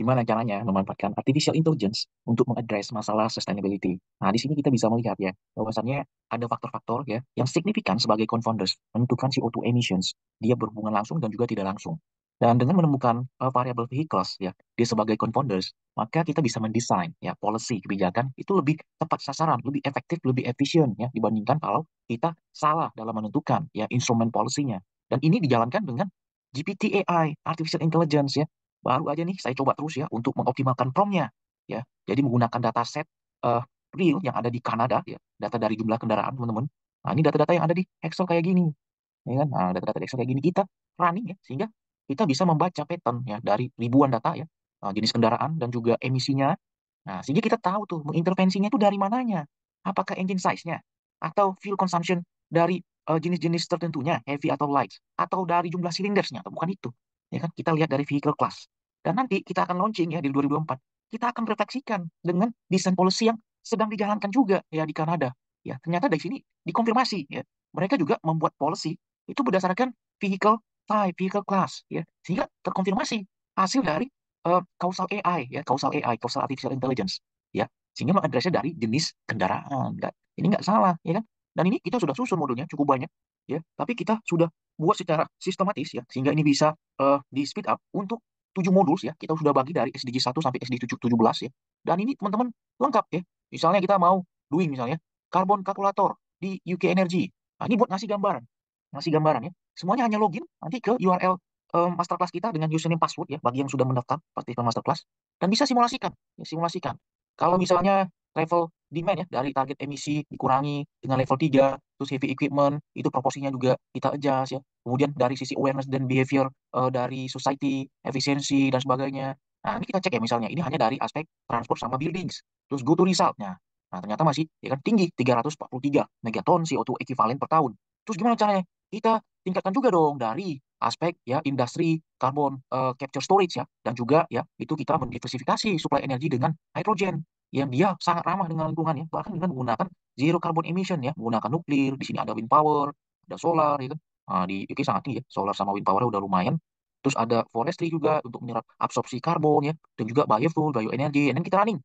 gimana caranya memanfaatkan artificial intelligence untuk mengadres masalah sustainability. Nah, di sini kita bisa melihat ya, bahwasannya ada faktor-faktor ya yang signifikan sebagai confounders menentukan CO2 emissions. Dia berhubungan langsung dan juga tidak langsung. Dan dengan menemukan variable vehicles ya, dia sebagai confounders, maka kita bisa mendesain ya policy kebijakan itu lebih tepat sasaran, lebih efektif, lebih efisien ya dibandingkan kalau kita salah dalam menentukan ya instrumen policy-nya. Dan ini dijalankan dengan GPT AI, artificial intelligence ya. Baru aja nih saya coba terus ya untuk mengoptimalkan prompt-nya ya. Jadi menggunakan dataset uh, real yang ada di Kanada ya, data dari jumlah kendaraan teman-teman. Nah, ini data-data yang ada di Excel kayak gini, ya kan? Nah, data-data di Excel kayak gini kita running ya, sehingga kita bisa membaca pattern ya dari ribuan data ya, jenis kendaraan dan juga emisinya. Nah, sehingga kita tahu tuh mengintervensinya itu dari mananya. Apakah engine size-nya atau fuel consumption dari jenis-jenis tertentunya, heavy atau light, atau dari jumlah silindersnya, atau bukan itu. Ya kan, kita lihat dari vehicle class. Dan nanti kita akan launching ya di 2024. Kita akan refleksikan dengan desain policy yang sedang dijalankan juga ya di Kanada. Ya, ternyata dari sini dikonfirmasi ya. Mereka juga membuat policy itu berdasarkan vehicle type, vehicle class ya. Sehingga terkonfirmasi hasil dari causal AI ya, causal AI, causal artificial intelligence ya. Sehingga mengadresnya dari jenis kendaraan. Nggak, ini nggak salah ya kan. Dan ini kita sudah susun modulnya cukup banyak ya, tapi kita sudah buat secara sistematis ya, sehingga ini bisa di speed up untuk 7 modul ya. Kita sudah bagi dari SDG 1 sampai SDG 17 ya. Dan ini teman-teman lengkap ya. Misalnya kita mau doing misalnya carbon calculator di UK Energy. Nah, ini buat ngasih gambaran. Ngasih gambaran ya. Semuanya hanya login nanti ke URL masterclass kita dengan username password ya bagi yang sudah mendaftar partisipasi masterclass, dan bisa simulasikan ya, simulasikan kalau misalnya level demand ya dari target emisi dikurangi dengan level 3, terus heavy equipment itu proporsinya juga kita adjust ya, kemudian dari sisi awareness dan behavior dari society efisiensi dan sebagainya. Nah, ini kita cek ya, misalnya ini hanya dari aspek transport sama buildings, terus go to resultnya. Nah, ternyata masih ya kan tinggi 343 megaton CO2 equivalent per tahun. Terus gimana caranya? Kita tingkatkan juga dong dari aspek ya industri carbon capture storage ya, dan juga ya itu kita mendiversifikasi suplai energi dengan hidrogen yang dia sangat ramah dengan lingkungan ya, bahkan dengan menggunakan zero carbon emission ya, menggunakan nuklir. Di sini ada wind power, ada solar ya kan. Nah, di UK sangat tinggi ya, solar sama wind power udah lumayan. Terus ada forestry juga untuk menyerap absorpsi karbon ya, dan juga biofuel, bioenergi, dan kita running.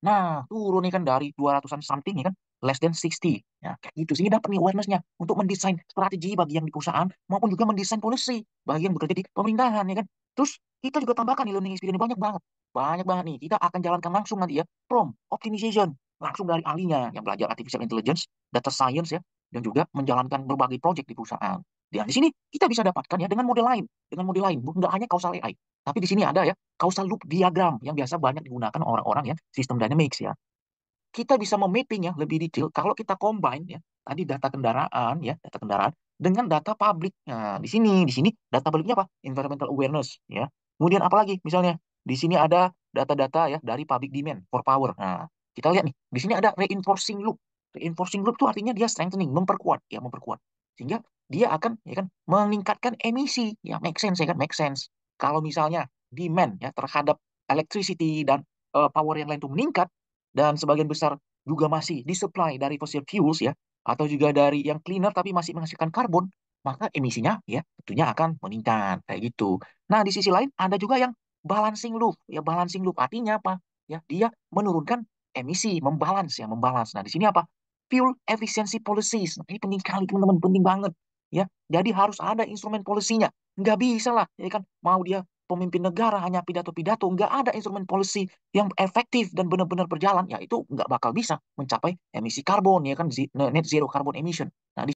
Nah, turun nih kan dari 200-an something ya kan, less than 60. Ya, kayak gitu. Sehingga dapat nih awareness-nya untuk mendesain strategi bagi yang di perusahaan maupun juga mendesain policy bagi yang bekerja di pemerintahan ya kan. Terus kita juga tambahkan di learning experience banyak banget. Banyak banget nih. Kita akan jalankan langsung nanti ya prompt optimization langsung dari ahlinya yang belajar artificial intelligence, data science ya, dan juga menjalankan berbagai project di perusahaan. Dan di sini kita bisa dapatkan ya dengan model lain, bukan nggak hanya causal AI, tapi di sini ada ya causal loop diagram yang biasa banyak digunakan orang-orang ya sistem dynamics ya. Kita bisa memapping ya lebih detail kalau kita combine ya tadi data kendaraan dengan data publik. Nah, di sini data publiknya apa? Environmental awareness ya. Kemudian apalagi misalnya di sini ada data-data ya dari public demand for power. Nah, kita lihat nih, di sini ada reinforcing loop. Reinforcing loop itu artinya dia strengthening, memperkuat ya, memperkuat. Sehingga dia akan ya kan meningkatkan emisi. Ya, make sense ya kan, make sense. Kalau misalnya demand ya terhadap electricity dan power yang lain itu meningkat, dan sebagian besar juga masih disuplai dari fossil fuels ya, atau juga dari yang cleaner tapi masih menghasilkan karbon, maka emisinya ya tentunya akan meningkat kayak gitu. Nah, di sisi lain ada juga yang balancing loop. Ya, balancing loop artinya apa? Ya, dia menurunkan emisi, membalance ya, membalance. Nah, di sini apa? Fuel efficiency policies. Nah, ini penting kali teman-teman, penting banget. Ya, jadi harus ada instrumen polisinya. Nggak bisa lah, ya kan? Mau dia pemimpin negara hanya pidato-pidato, nggak ada instrumen polisi yang efektif dan benar-benar berjalan, ya itu nggak bakal bisa mencapai emisi karbon ya kan, net zero carbon emission. Nah,